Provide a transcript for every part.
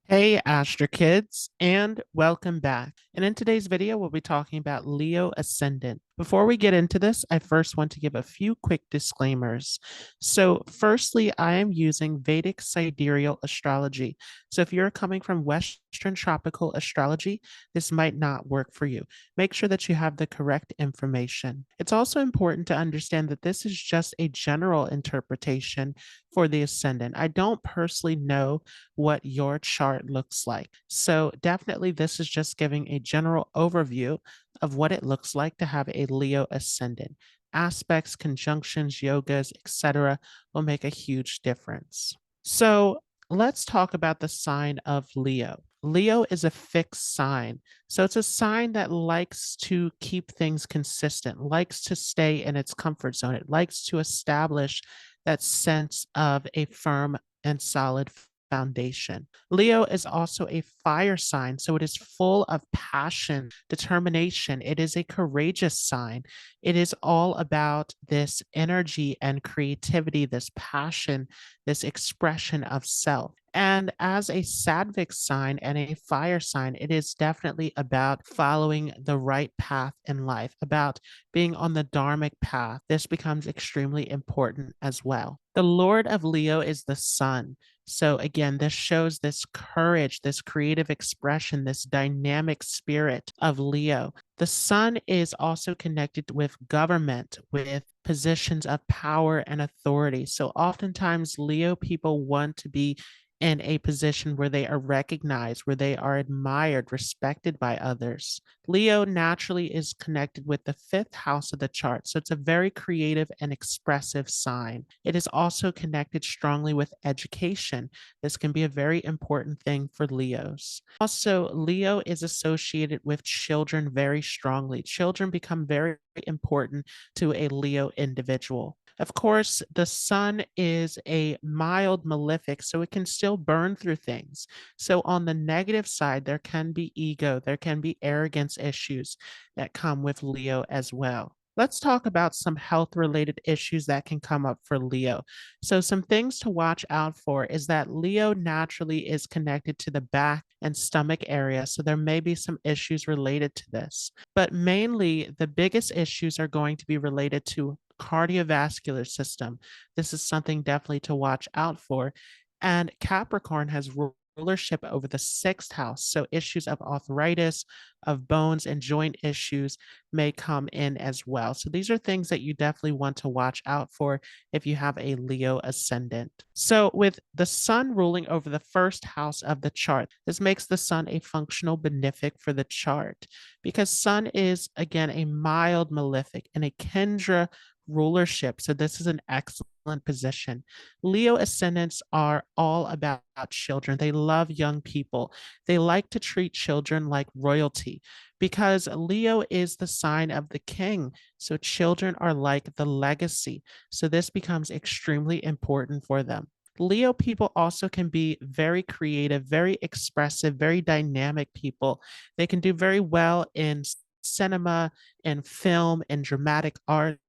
Hey, Astro Kids, and welcome back. And in today's video, we'll be talking about Leo Ascendant. Before we get into this, I first want to give a few quick disclaimers. So, firstly, I am using Vedic Sidereal astrology. So, if you're coming from Western tropical astrology, this might not work for you. Make sure that you have the correct information. It's also important to understand that this is just a general interpretation for the ascendant. I don't personally know what your chart looks like. So, definitely, this is just giving a general overview of what it looks like to have a Leo ascendant. Aspects, conjunctions, yogas, etc., will make a huge difference. So, let's talk about the sign of Leo. Leo is a fixed sign. So it's a sign that likes to keep things consistent, likes to stay in its comfort zone. It likes to establish that sense of a firm and solid foundation. Leo is also a fire sign, so it is full of passion, determination. It is a courageous sign. It is all about this energy and creativity, this passion, this expression of self. And as a Sattvic sign and a fire sign, it is definitely about following the right path in life, about being on the dharmic path. This becomes extremely important as well. The Lord of Leo is the sun. So again, this shows this courage, this creative expression, this dynamic spirit of Leo. The sun is also connected with government, with positions of power and authority. So oftentimes, Leo people want to be in a position where they are recognized, where they are admired, respected by others. Leo naturally is connected with the fifth house of the chart. So it's a very creative and expressive sign. It is also connected strongly with education. This can be a very important thing for Leos. Also, Leo is associated with children very strongly. Children become very important to a Leo individual. Of course, the sun is a mild malefic, so it can still burn through things. So, on the negative side, there can be ego, there can be arrogance issues that come with Leo as well. Let's talk about some health related issues that can come up for Leo. So, some things to watch out for is that Leo naturally is connected to the back and stomach area. So, there may be some issues related to this. But mainly, the biggest issues are going to be related to cardiovascular system. This is something definitely to watch out for. And Capricorn has rulership over the sixth house. So issues of arthritis, of bones, and joint issues may come in as well. So these are things that you definitely want to watch out for if you have a Leo ascendant. So with the sun ruling over the first house of the chart, this makes the sun a functional benefic for the chart because sun is again a mild malefic and a Kendra rulership. So this is an excellent position. Leo ascendants are all about children. They love young people. They like to treat children like royalty because Leo is the sign of the king. So children are like the legacy. So this becomes extremely important for them. Leo people also can be very creative, very expressive, very dynamic people. They can do very well in cinema and film and dramatic arts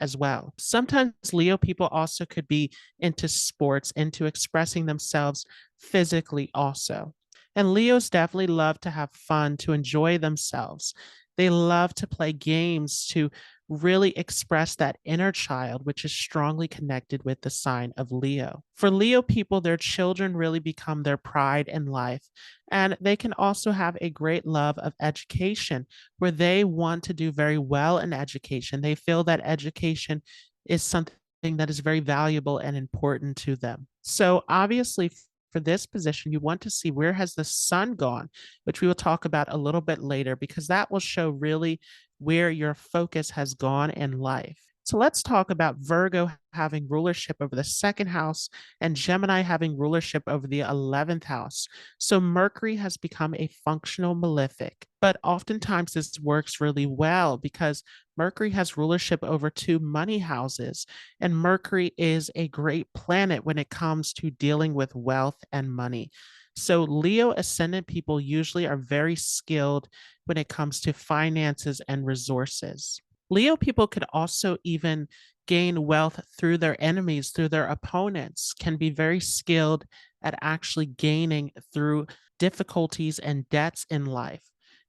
as well. Sometimes Leo people also could be into sports, into expressing themselves physically also. And Leos definitely love to have fun, to enjoy themselves. They love to play games, to really express that inner child, which is strongly connected with the sign of Leo. For Leo people, their children really become their pride in life. And they can also have a great love of education where they want to do very well in education. They feel that education is something that is very valuable and important to them. So obviously, for this position, you want to see where has the sun gone, which we will talk about a little bit later, because that will show really where your focus has gone in life. So let's talk about Virgo having rulership over the second house and Gemini having rulership over the 11th house. So Mercury has become a functional malefic, but oftentimes this works really well because Mercury has rulership over two money houses, and Mercury is a great planet when it comes to dealing with wealth and money. So Leo ascendant people usually are very skilled when it comes to finances and resources. Leo people could also even gain wealth through their enemies, through their opponents, can be very skilled at actually gaining through difficulties and debts in life.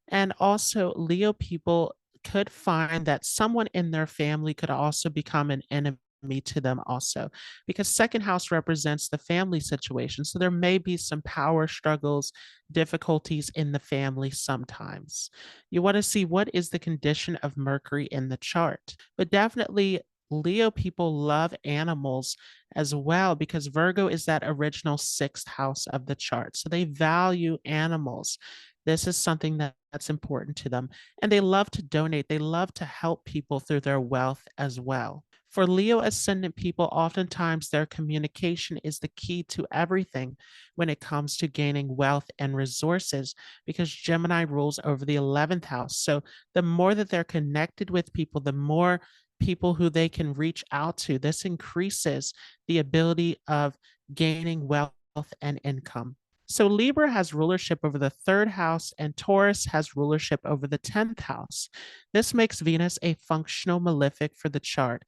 And also, Leo people could find that someone in their family could also become an enemy to them also, because second house represents the family situation. So there may be some power struggles, difficulties in the family sometimes. You want to see what is the condition of Mercury in the chart. But definitely Leo people love animals as well, because Virgo is that original sixth house of the chart. So they value animals. This is something that's important to them. And they love to donate. They love to help people through their wealth as well. For Leo ascendant people, oftentimes their communication is the key to everything when it comes to gaining wealth and resources, because Gemini rules over the 11th house. So the more that they're connected with people, the more people who they can reach out to, this increases the ability of gaining wealth and income. So Libra has rulership over the third house, and Taurus has rulership over the 10th house. This makes Venus a functional malefic for the chart,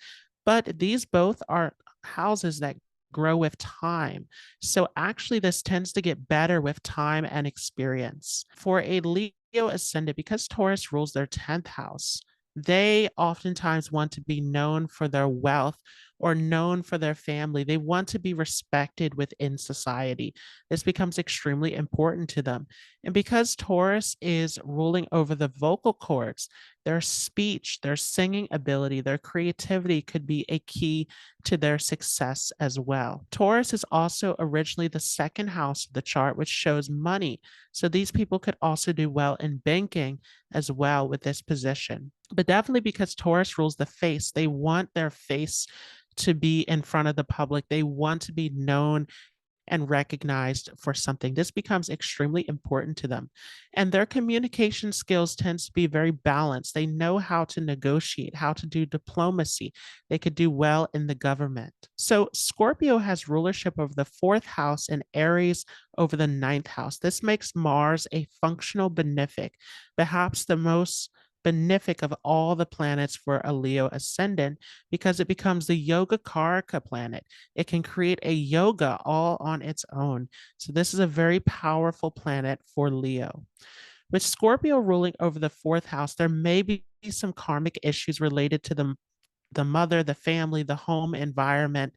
but these both are houses that grow with time. So actually, this tends to get better with time and experience. For a Leo ascendant, because Taurus rules their 10th house, they oftentimes want to be known for their wealth or known for their family. They want to be respected within society. This becomes extremely important to them. And because Taurus is ruling over the vocal cords, their speech, their singing ability, their creativity could be a key to their success as well. Taurus is also originally the second house of the chart, which shows money. So these people could also do well in banking as well with this position. But definitely because Taurus rules the face, they want their face to be in front of the public. They want to be known and recognized for something. This becomes extremely important to them. And their communication skills tends to be very balanced. They know how to negotiate, how to do diplomacy. They could do well in the government. So Scorpio has rulership over the fourth house and Aries over the ninth house. This makes Mars a functional benefic, perhaps the most benefic of all the planets for a Leo ascendant, because it becomes the yoga karaka planet. It can create a yoga all on its own. So this is a very powerful planet for Leo. With Scorpio ruling over the fourth house, there may be some karmic issues related to the mother, the family, the home environment.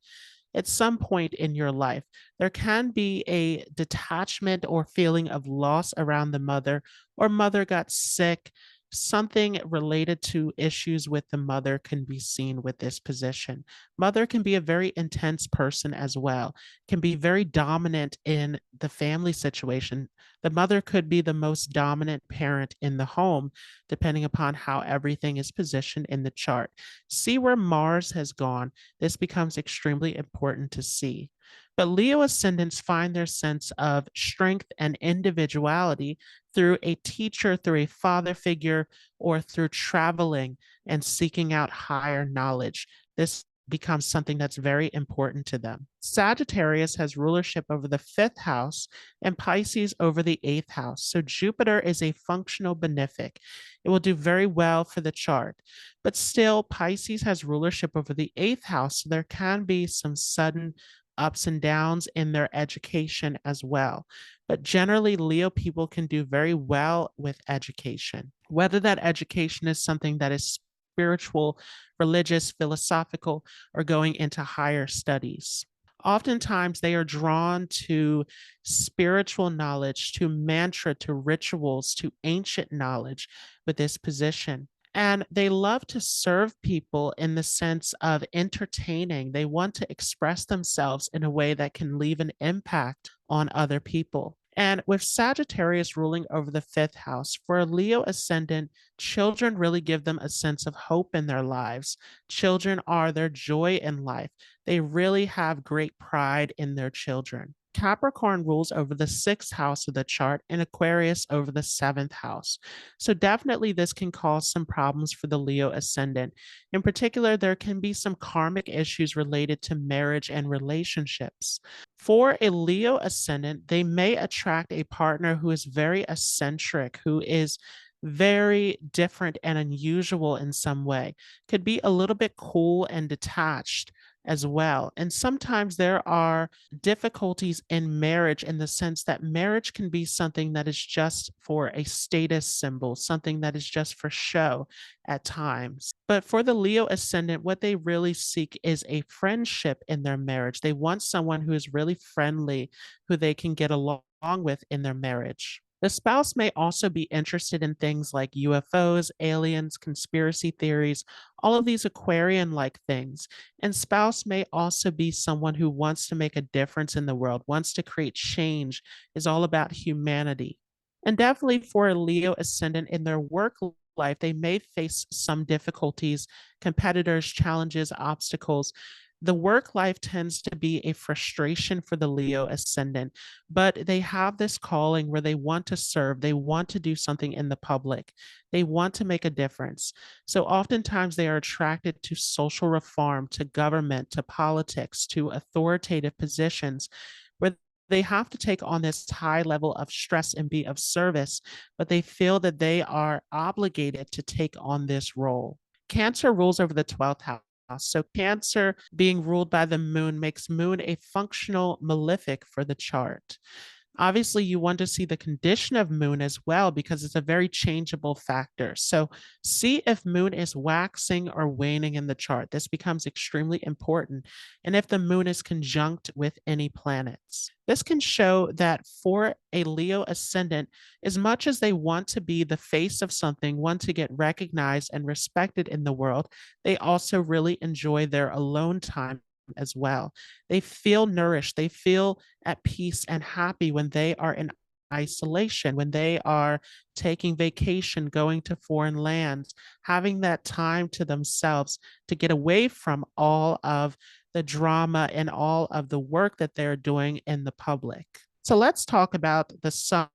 At some point in your life, there can be a detachment or feeling of loss around the mother, or mother got sick. Something related to issues with the mother can be seen with this position. Mother can be a very intense person as well, can be very dominant in the family situation. The mother could be the most dominant parent in the home, depending upon how everything is positioned in the chart. See where Mars has gone. This becomes extremely important to see. But Leo ascendants find their sense of strength and individuality through a teacher, through a father figure, or through traveling and seeking out higher knowledge. This becomes something that's very important to them. Sagittarius has rulership over the fifth house and Pisces over the eighth house. So Jupiter is a functional benefic. It will do very well for the chart. But still, Pisces has rulership over the eighth house. So there can be some sudden ups and downs in their education as well. But generally, Leo people can do very well with education, whether that education is something that is spiritual, religious, philosophical, or going into higher studies. Oftentimes, they are drawn to spiritual knowledge, to mantra, to rituals, to ancient knowledge with this position. And they love to serve people in the sense of entertaining. They want to express themselves in a way that can leave an impact on other people. And with Sagittarius ruling over the fifth house, for a Leo ascendant, children really give them a sense of hope in their lives. Children are their joy in life. They really have great pride in their children. Capricorn rules over the sixth house of the chart and Aquarius over the seventh house. So definitely this can cause some problems for the Leo ascendant. In particular, there can be some karmic issues related to marriage and relationships. For a Leo ascendant, they may attract a partner who is very eccentric, who is very different and unusual in some way, could be a little bit cool and detached as well. And sometimes there are difficulties in marriage in the sense that marriage can be something that is just for a status symbol, something that is just for show at times. But for the Leo ascendant, what they really seek is a friendship in their marriage. They want someone who is really friendly, who they can get along with in their marriage. The spouse may also be interested in things like UFOs, aliens, conspiracy theories, all of these Aquarian like things. And spouse may also be someone who wants to make a difference in the world, wants to create change, is all about humanity. And definitely for a Leo ascendant in their work life, they may face some difficulties, competitors, challenges, obstacles. The work life tends to be a frustration for the Leo ascendant, but they have this calling where they want to serve, they want to do something in the public, they want to make a difference. So oftentimes they are attracted to social reform, to government, to politics, to authoritative positions where they have to take on this high level of stress and be of service, but they feel that they are obligated to take on this role. Cancer rules over the 12th house. So, Cancer being ruled by the moon makes moon a functional malefic for the chart. Obviously, you want to see the condition of moon as well because it's a very changeable factor. So, see if moon is waxing or waning in the chart. This becomes extremely important. And if the moon is conjunct with any planets, this can show that for a Leo ascendant, as much as they want to be the face of something, want to get recognized and respected in the world, they also really enjoy their alone time as well. They feel nourished, they feel at peace and happy when they are in isolation, when they are taking vacation, going to foreign lands, having that time to themselves to get away from all of the drama and all of the work that they're doing in the public. So let's talk about the sun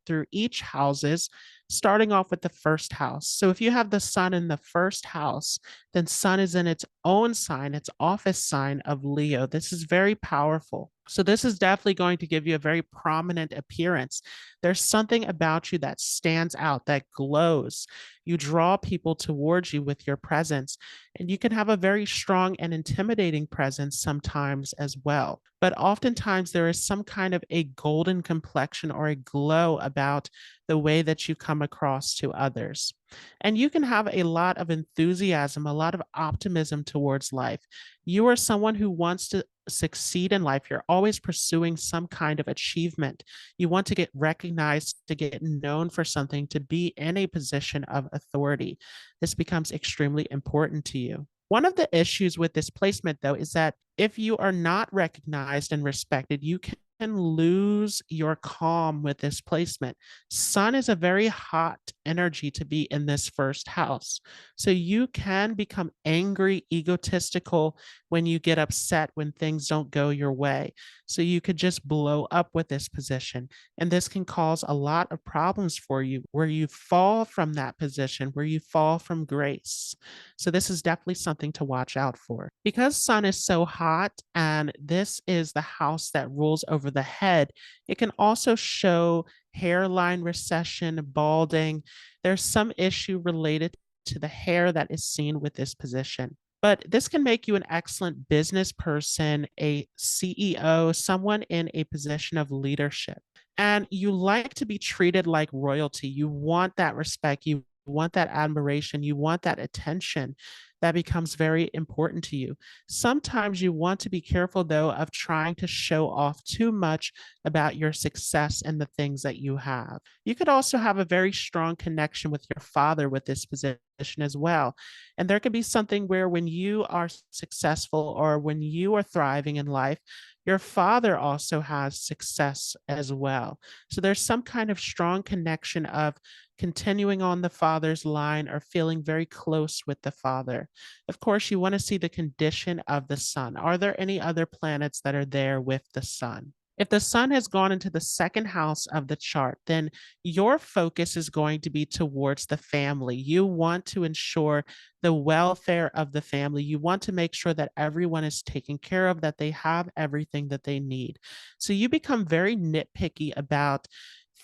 through each houses, starting off with the first house. So if you have the sun in the first house, then sun is in its own sign, its office sign of Leo. This is very powerful. So this is definitely going to give you a very prominent appearance. There's something about you that stands out, that glows. You draw people towards you with your presence, and you can have a very strong and intimidating presence sometimes as well. But oftentimes there is some kind of a golden complexion or a glow about the way that you come across to others. And you can have a lot of enthusiasm, a lot of optimism towards life. You are someone who wants to succeed in life. You're always pursuing some kind of achievement. You want to get recognized, to get known for something, to be in a position of authority. This becomes extremely important to you. One of the issues with this placement, though, is that if you are not recognized and respected, you can lose your calm with this placement. Sun is a very hot energy to be in this first house. So you can become angry, egotistical when you get upset when things don't go your way. So you could just blow up with this position. And this can cause a lot of problems for you where you fall from that position, where you fall from grace. So this is definitely something to watch out for. Because Sun is so hot and this is the house that rules over the head, it can also show hairline recession, balding. There's some issue related to the hair that is seen with this position. But this can make you an excellent business person, a CEO, someone in a position of leadership. And you like to be treated like royalty. You want that respect. You want that admiration. You want that attention. That becomes very important to you. Sometimes you want to be careful, though, of trying to show off too much about your success and the things that you have. You could also have a very strong connection with your father with this position as well. And there could be something where when you are successful or when you are thriving in life, your father also has success as well. So there's some kind of strong connection of continuing on the father's line or feeling very close with the father. Of course, you want to see the condition of the sun. Are there any other planets that are there with the sun? If the sun has gone into the second house of the chart, then your focus is going to be towards the family. You want to ensure the welfare of the family. You want to make sure that everyone is taken care of, that they have everything that they need. So you become very nitpicky about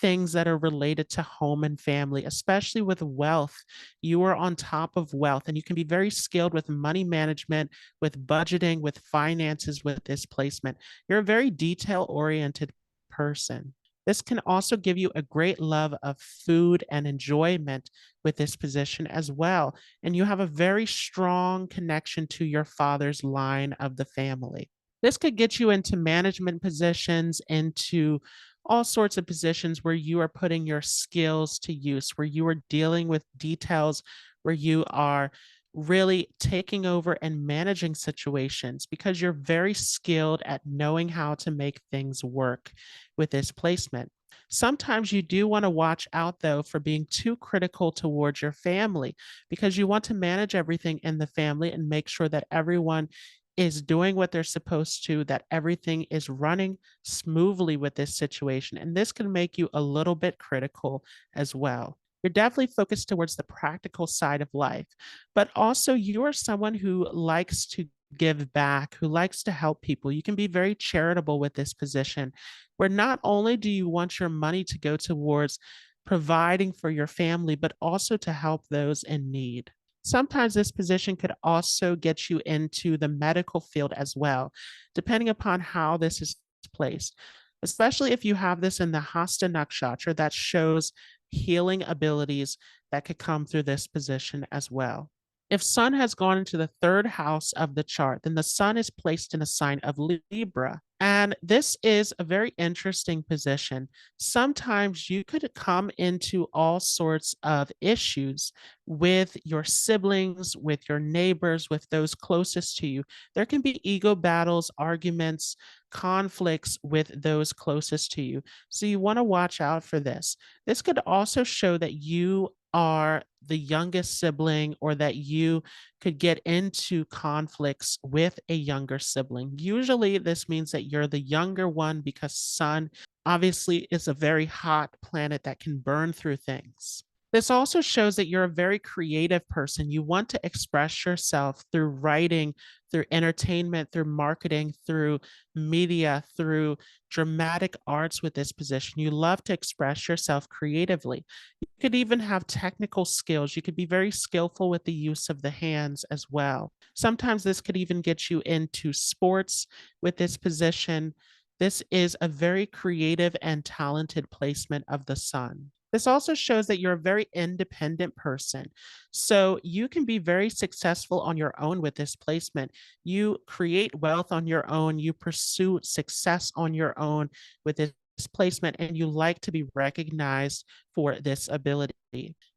things that are related to home and family, especially with wealth. You are on top of wealth and you can be very skilled with money management, with budgeting, with finances with this placement. You're a very detail oriented person. This can also give you a great love of food and enjoyment with this position as well. And you have a very strong connection to your father's line of the family. This could get you into management positions, into all sorts of positions where you are putting your skills to use, where you are dealing with details, where you are really taking over and managing situations because you're very skilled at knowing how to make things work with this placement. Sometimes you do want to watch out, though, for being too critical towards your family because you want to manage everything in the family and make sure that everyone is doing what they're supposed to, that everything is running smoothly with this situation. And this can make you a little bit critical as well. You're definitely focused towards the practical side of life, but also you are someone who likes to give back, who likes to help people. You can be very charitable with this position, where not only do you want your money to go towards providing for your family, but also to help those in need. Sometimes this position could also get you into the medical field as well, depending upon how this is placed, especially if you have this in the Hasta Nakshatra that shows healing abilities that could come through this position as well. If Sun has gone into the third house of the chart, then the Sun is placed in a sign of Libra. And this is a very interesting position. Sometimes you could come into all sorts of issues with your siblings, with your neighbors, with those closest to you. There can be ego battles, arguments, conflicts with those closest to you. So you want to watch out for this. This could also show that you are the youngest sibling or that you could get into conflicts with a younger sibling. Usually, this means that you're the younger one because Sun obviously is a very hot planet that can burn through things. This also shows that you're a very creative person. You want to express yourself through writing, through entertainment, through marketing, through media, through dramatic arts with this position. You love to express yourself creatively. You could even have technical skills. You could be very skillful with the use of the hands as well. Sometimes this could even get you into sports with this position. This is a very creative and talented placement of the Sun. This also shows that you're a very independent person. So you can be very successful on your own with this placement. You create wealth on your own. You pursue success on your own with this placement, and you like to be recognized for this ability.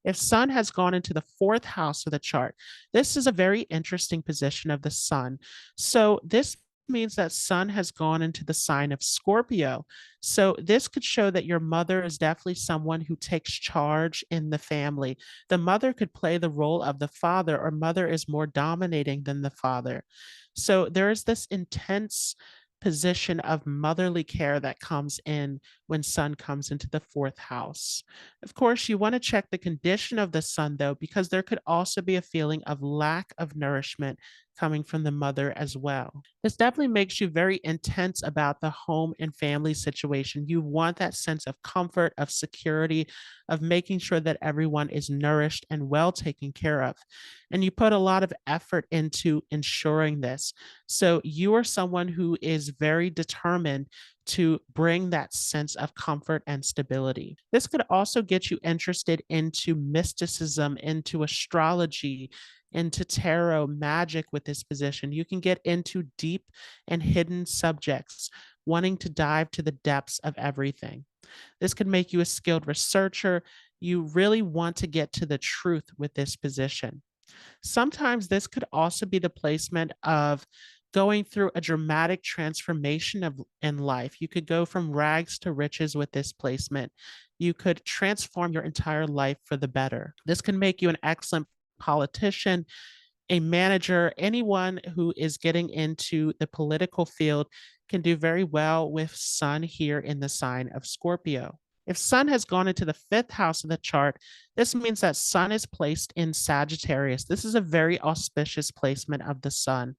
If Sun has gone into the fourth house of the chart, this is a very interesting position of the Sun. So this means that Sun has gone into the sign of Scorpio. So this could show that your mother is definitely someone who takes charge in the family. The mother could play the role of the father, or mother is more dominating than the father. So there is this intense position of motherly care that comes in when Sun comes into the fourth house. Of course, you want to check the condition of the Sun, though, because there could also be a feeling of lack of nourishment coming from the mother as well. This definitely makes you very intense about the home and family situation. You want that sense of comfort, of security, of making sure that everyone is nourished and well taken care of. And you put a lot of effort into ensuring this. So you are someone who is very determined to bring that sense of comfort and stability. This could also get you interested into mysticism, into astrology, into tarot, magic with this position. You can get into deep and hidden subjects, wanting to dive to the depths of everything. This could make you a skilled researcher. You really want to get to the truth with this position. Sometimes this could also be the placement of going through a dramatic transformation of in life. You could go from rags to riches with this placement. You could transform your entire life for the better. This can make you an excellent politician, a manager, anyone who is getting into the political field can do very well with Sun here in the sign of Scorpio. If Sun has gone into the fifth house of the chart, this means that Sun is placed in Sagittarius. This is a very auspicious placement of the Sun.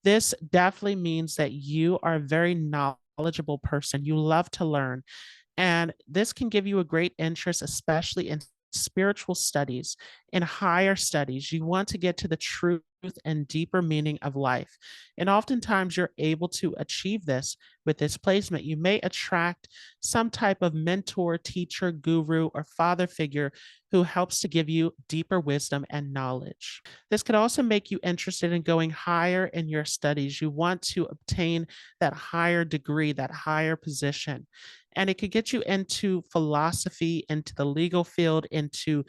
This definitely means that you are a very knowledgeable person. You love to learn. And this can give you a great interest, especially in spiritual studies, in higher studies. You want to get to the truth and deeper meaning of life. And oftentimes you're able to achieve this with this placement. You may attract some type of mentor, teacher, guru, or father figure who helps to give you deeper wisdom and knowledge. This could also make you interested in going higher in your studies. You want to obtain that higher degree, that higher position. And it could get you into philosophy, into the legal field, into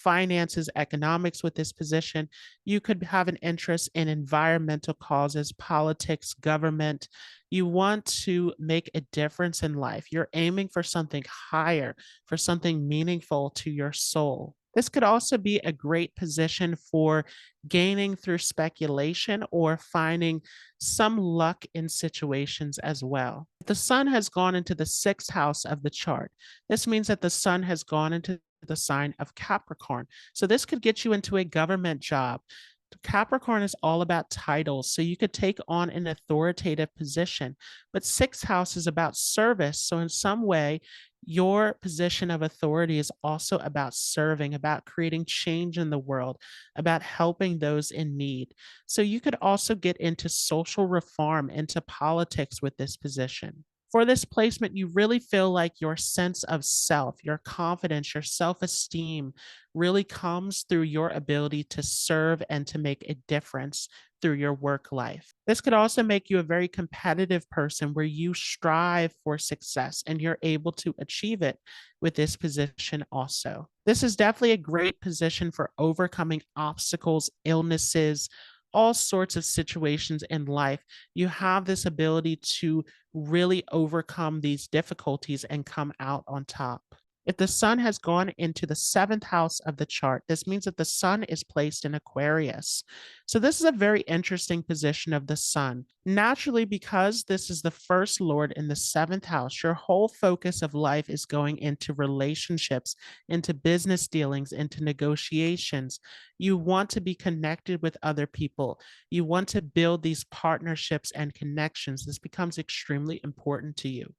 finances, economics with this position. You could have an interest in environmental causes, politics, government. You want to make a difference in life. You're aiming for something higher, for something meaningful to your soul. This could also be a great position for gaining through speculation or finding some luck in situations as well. If the sun has gone into the sixth house of the chart, this means that the sun has gone into the sign of Capricorn. So this could get you into a government job. Capricorn is all about titles, so you could take on an authoritative position. But sixth house is about service. So in some way, your position of authority is also about serving, about creating change in the world, about helping those in need. So you could also get into social reform, into politics with this position. For this placement, you really feel like your sense of self, your confidence, your self esteem really comes through your ability to serve and to make a difference through your work life. This could also make you a very competitive person where you strive for success and you're able to achieve it with this position also. This is definitely a great position for overcoming obstacles, illnesses, all sorts of situations in life. You have this ability to really overcome these difficulties and come out on top. If the sun has gone into the seventh house of the chart, this means that the sun is placed in Aquarius. So, this is a very interesting position of the sun. Naturally, because this is the first lord in the seventh house, your whole focus of life is going into relationships, into business dealings, into negotiations. You want to be connected with other people. You want to build these partnerships and connections. This becomes extremely important to you.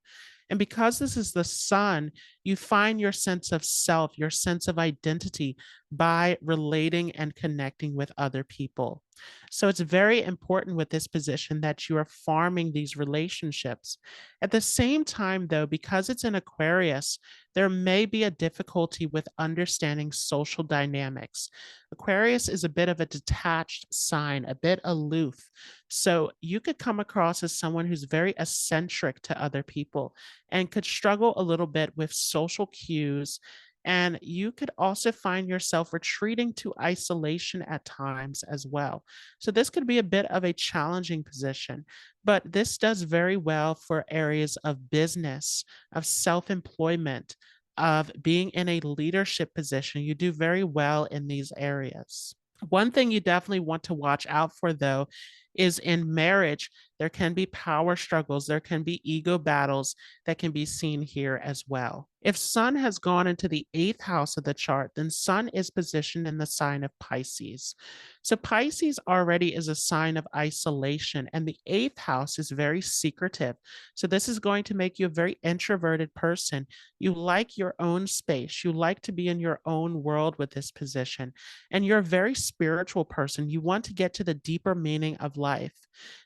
And because this is the sun, you find your sense of self, your sense of identity by relating and connecting with other people. So it's very important with this position that you are farming these relationships. At the same time, though, because it's in Aquarius, there may be a difficulty with understanding social dynamics. Aquarius is a bit of a detached sign, a bit aloof. So you could come across as someone who's very eccentric to other people and could struggle a little bit with social cues. And you could also find yourself retreating to isolation at times as well. So, this could be a bit of a challenging position, but this does very well for areas of business, of self employment, of being in a leadership position. You do very well in these areas. One thing you definitely want to watch out for, though, is in marriage, there can be power struggles, there can be ego battles that can be seen here as well. If Sun has gone into the eighth house of the chart, then Sun is positioned in the sign of Pisces. So Pisces already is a sign of isolation, and the eighth house is very secretive. So this is going to make you a very introverted person. You like your own space, you like to be in your own world with this position, and you're a very spiritual person. You want to get to the deeper meaning of life.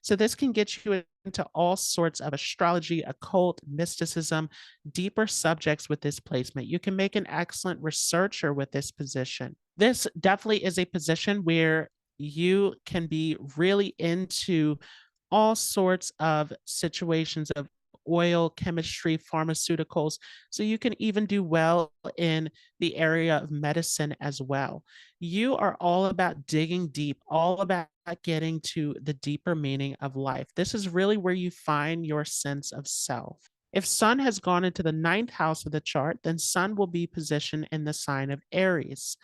So this can get you into all sorts of astrology, occult, mysticism, deeper subjects with this placement. You can make an excellent researcher with this position. This definitely is a position where you can be really into all sorts of situations of oil, chemistry, pharmaceuticals. So you can even do well in the area of medicine as well. You are all about digging deep, all about getting to the deeper meaning of life. This is really where you find your sense of self. If Sun has gone into the ninth house of the chart, then Sun will be positioned in the sign of Aries.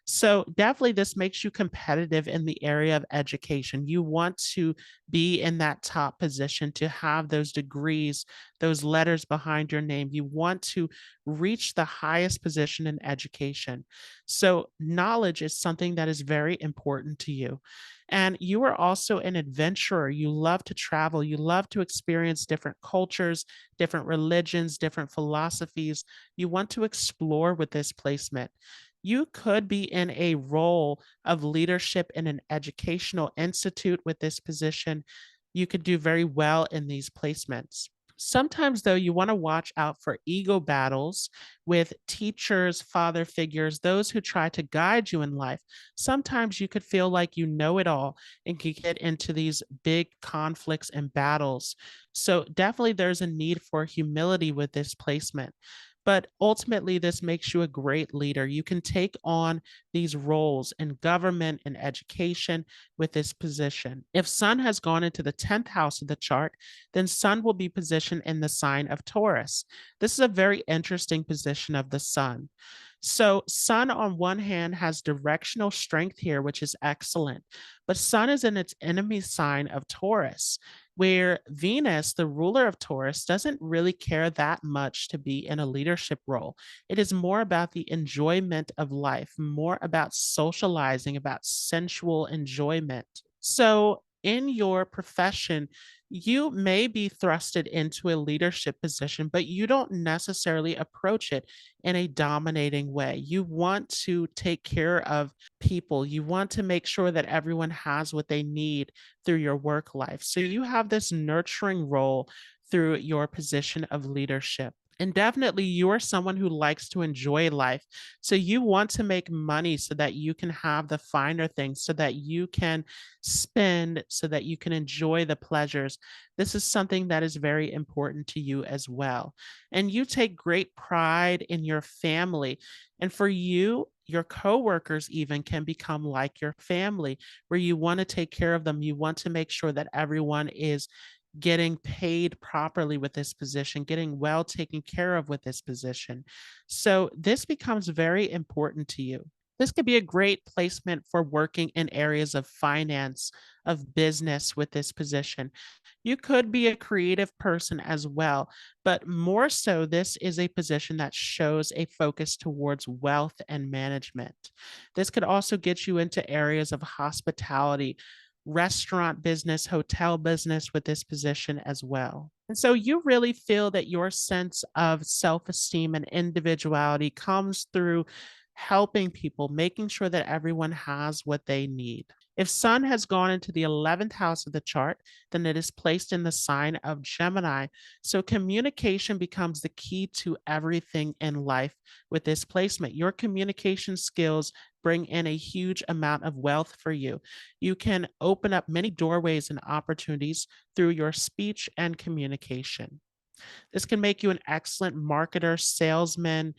So definitely this makes you competitive in the area of education. You want to be in that top position, to have those degrees, those letters behind your name. You want to reach the highest position in education. So knowledge is something that is very important to you. And you are also an adventurer. You love to travel. You love to experience different cultures, different religions, different philosophies. You want to explore with this placement. You could be in a role of leadership in an educational institute with this position. You could do very well in these placements. Sometimes, though, you want to watch out for ego battles with teachers, father figures, those who try to guide you in life. Sometimes you could feel like you know it all and could get into these big conflicts and battles. So, definitely, there's a need for humility with this placement. But ultimately, this makes you a great leader. You can take on these roles in government and education with this position. If Sun has gone into the 10th house of the chart, then Sun will be positioned in the sign of Taurus. This is a very interesting position of the Sun. So, Sun on one hand has directional strength here, which is excellent, but Sun is in its enemy sign of Taurus, where Venus, the ruler of Taurus, doesn't really care that much to be in a leadership role. It is more about the enjoyment of life, more about socializing, about sensual enjoyment. So, in your profession, you may be thrusted into a leadership position, but you don't necessarily approach it in a dominating way. You want to take care of people. You want to make sure that everyone has what they need through your work life. So you have this nurturing role through your position of leadership. And definitely, you are someone who likes to enjoy life. So, you want to make money so that you can have the finer things, so that you can spend, so that you can enjoy the pleasures. This is something that is very important to you as well. And you take great pride in your family. And for you, your coworkers even can become like your family, where you want to take care of them. You want to make sure that everyone is getting paid properly with this position, getting well taken care of with this position. So this becomes very important to you. This could be a great placement for working in areas of finance, of business with this position. You could be a creative person as well, but more so, this is a position that shows a focus towards wealth and management. This could also get you into areas of hospitality, restaurant business, hotel business with this position as well. And so you really feel that your sense of self esteem and individuality comes through helping people, making sure that everyone has what they need. If Sun has gone into the 11th house of the chart, then it is placed in the sign of Gemini. So communication becomes the key to everything in life with this placement. Your communication skills bring in a huge amount of wealth for you. You can open up many doorways and opportunities through your speech and communication. This can make you an excellent marketer, salesman,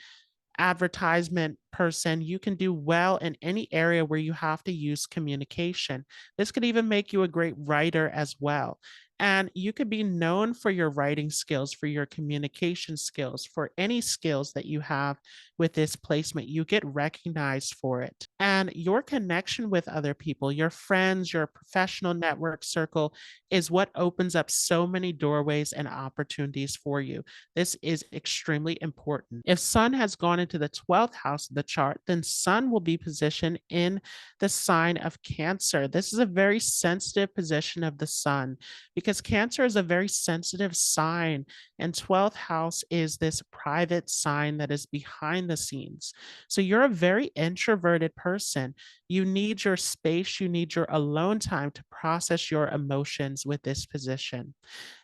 advertisement person. You can do well in any area where you have to use communication. This could even make you a great writer as well. And you could be known for your writing skills, for your communication skills, for any skills that you have with this placement. You get recognized for it. And your connection with other people, your friends, your professional network circle is what opens up so many doorways and opportunities for you. This is extremely important. If Sun has gone into the 12th house of the chart, then Sun will be positioned in the sign of Cancer. This is a very sensitive position of the Sun because Cancer is a very sensitive sign, and 12th house is this private sign that is behind the scenes. So you're a very introverted person. You need your space, you need your alone time to process your emotions with this position.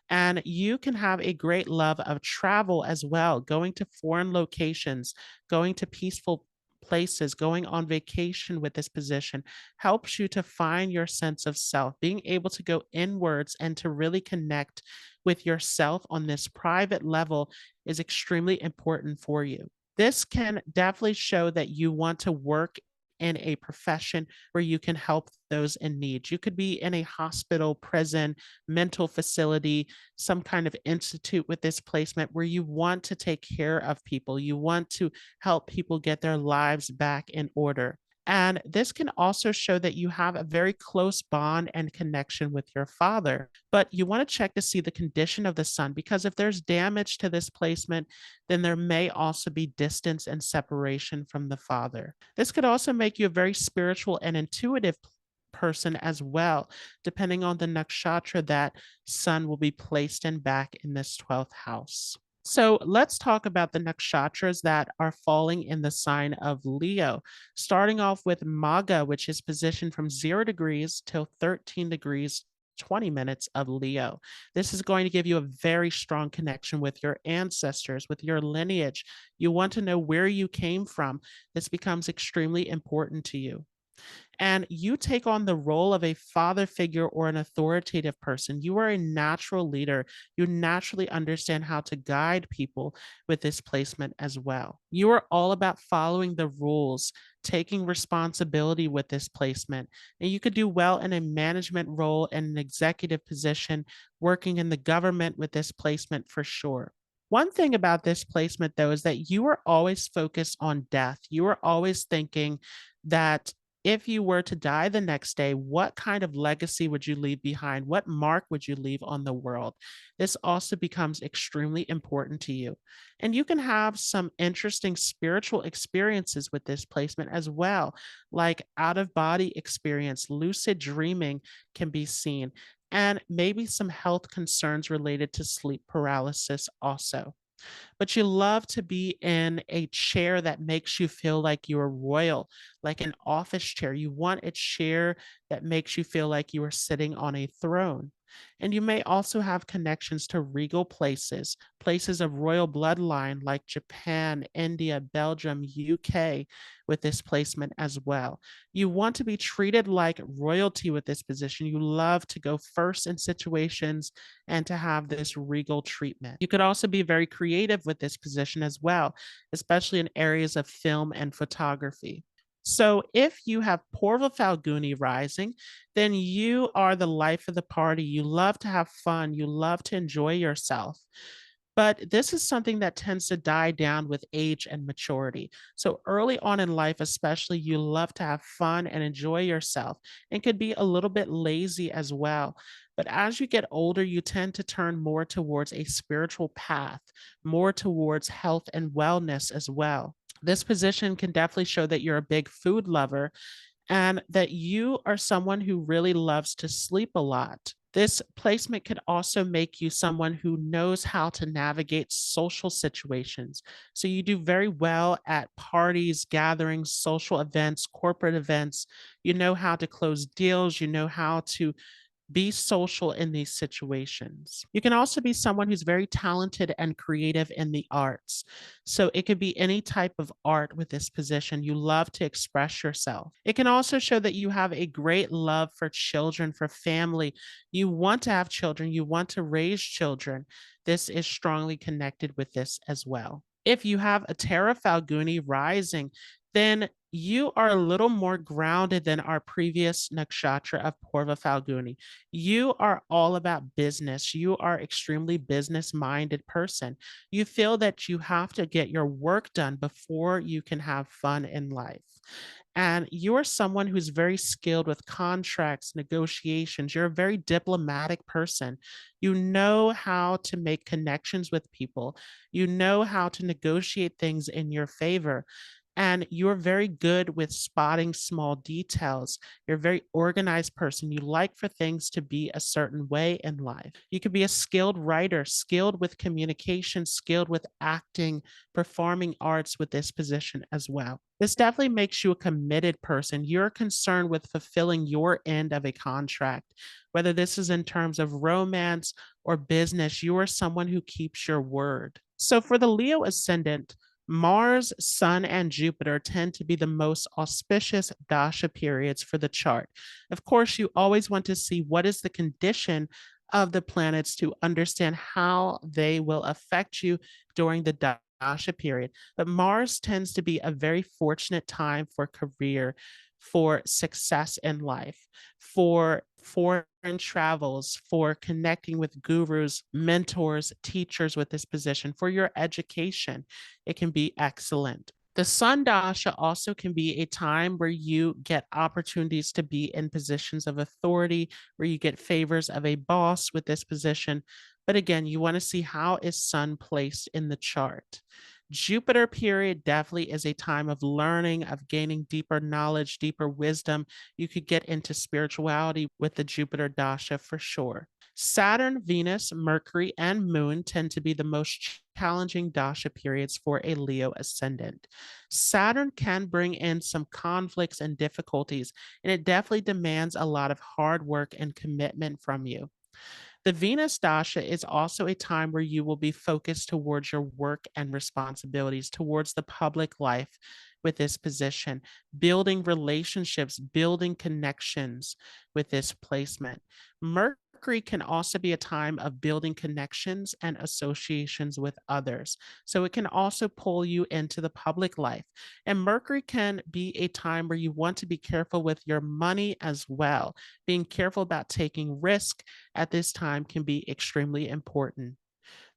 And you can have a great love of travel as well, going to foreign locations, going to peaceful places, going on vacation with this position helps you to find your sense of self, being able to go inwards and to really connect with yourself on this private level is extremely important for you. This can definitely show that you want to work in a profession where you can help those in need. You could be in a hospital, prison, mental facility, some kind of institute with this placement where you want to take care of people. You want to help people get their lives back in order. And this can also show that you have a very close bond and connection with your father. But you want to check to see the condition of the sun, because if there's damage to this placement, then there may also be distance and separation from the father. This could also make you a very spiritual and intuitive person as well, depending on the nakshatra that sun will be placed in back in this 12th house. So let's talk about the nakshatras that are falling in the sign of Leo, starting off with Magha, which is positioned from 0 degrees till 13 degrees 20 minutes of Leo. This is going to give you a very strong connection with your ancestors, with your lineage. You want to know where you came from. This becomes extremely important to you, and you take on the role of a father figure or an authoritative person. You are a natural leader. You naturally understand how to guide people with this placement as well. You are all about following the rules, taking responsibility with this placement. And you could do well in a management role and an executive position, working in the government with this placement for sure. One thing about this placement, though, is that you are always focused on death. You are always thinking that if you were to die the next day, what kind of legacy would you leave behind? What mark would you leave on the world? This also becomes extremely important to you. And you can have some interesting spiritual experiences with this placement as well, like out of body experience, lucid dreaming can be seen, and maybe some health concerns related to sleep paralysis also. But you love to be in a chair that makes you feel like you're royal, like an office chair. You want a chair that makes you feel like you are sitting on a throne. And you may also have connections to regal places, places of royal bloodline like Japan, India, Belgium, UK, with this placement as well. You want to be treated like royalty with this position. You love to go first in situations and to have this regal treatment. You could also be very creative with this position as well, especially in areas of film and photography. So if you have Purva Phalguni rising, then you are the life of the party. You love to have fun. You love to enjoy yourself. But this is something that tends to die down with age and maturity. So early on in life, especially, you love to have fun and enjoy yourself, and could be a little bit lazy as well. But as you get older, you tend to turn more towards a spiritual path, more towards health and wellness as well. This position can definitely show that you're a big food lover and that you are someone who really loves to sleep a lot. This placement could also make you someone who knows how to navigate social situations. So you do very well at parties, gatherings, social events, corporate events. You know how to close deals. You know how to be social in these situations. You can also be someone who's very talented and creative in the arts. So it could be any type of art with this position. You love to express yourself. It can also show that you have a great love for children, for family. You want to have children, you want to raise children. This is strongly connected with this as well. If you have a Terra Falguni rising, then you are a little more grounded than our previous nakshatra of Purva Falguni. You are all about business. You are extremely business-minded person. You feel that you have to get your work done before you can have fun in life. And you're someone who's very skilled with contracts, negotiations. You're a very diplomatic person. You know how to make connections with people. You know how to negotiate things in your favor. And you're very good with spotting small details. You're a very organized person. You like for things to be a certain way in life. You could be a skilled writer, skilled with communication, skilled with acting, performing arts with this position as well. This definitely makes you a committed person. You're concerned with fulfilling your end of a contract, whether this is in terms of romance or business. You are someone who keeps your word. So for the Leo ascendant, Mars, Sun, and Jupiter tend to be the most auspicious Dasha periods for the chart. Of course, you always want to see what is the condition of the planets to understand how they will affect you during the Dasha period. But Mars tends to be a very fortunate time for career, for success in life, for foreign travels, for connecting with gurus, mentors, teachers with this position, for your education. It can be excellent. The Sun Dasha also can be a time where you get opportunities to be in positions of authority, where you get favors of a boss with this position. But again, you want to see how is Sun placed in the chart. Jupiter period definitely is a time of learning, of gaining deeper knowledge, deeper wisdom. You could get into spirituality with the Jupiter Dasha for sure. Saturn, Venus, Mercury, and Moon tend to be the most challenging Dasha periods for a Leo ascendant. Saturn can bring in some conflicts and difficulties, and it definitely demands a lot of hard work and commitment from you. The Venus Dasha is also a time where you will be focused towards your work and responsibilities, towards the public life with this position, building relationships, building connections with this placement. Mercury can also be a time of building connections and associations with others. So it can also pull you into the public life. And Mercury can be a time where you want to be careful with your money as well. Being careful about taking risk at this time can be extremely important.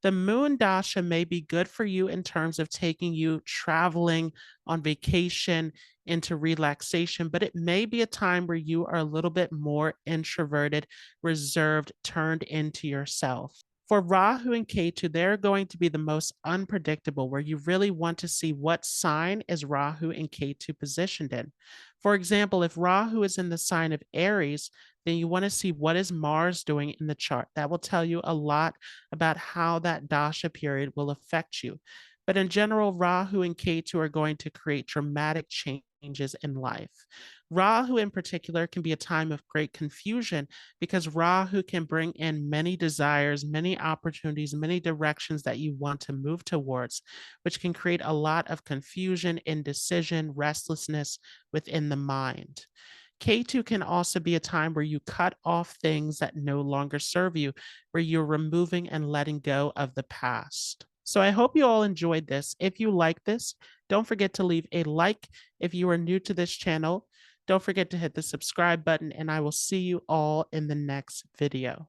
The moon dasha may be good for you in terms of taking you traveling on vacation into relaxation, but it may be a time where you are a little bit more introverted, reserved, turned into yourself. For Rahu and Ketu, they're going to be the most unpredictable, where you really want to see what sign is Rahu and Ketu positioned in. For example, if Rahu is in the sign of Aries, then you want to see what is Mars doing in the chart. That will tell you a lot about how that dasha period will affect you. But in general, Rahu and Ketu are going to create dramatic changes in life. Rahu in particular can be a time of great confusion because Rahu can bring in many desires, many opportunities, many directions that you want to move towards, which can create a lot of confusion, indecision, restlessness within the mind. K2 can also be a time where you cut off things that no longer serve you, where you're removing and letting go of the past. So I hope you all enjoyed this. If you like this, don't forget to leave a like. If you are new to this channel, don't forget to hit the subscribe button, and I will see you all in the next video.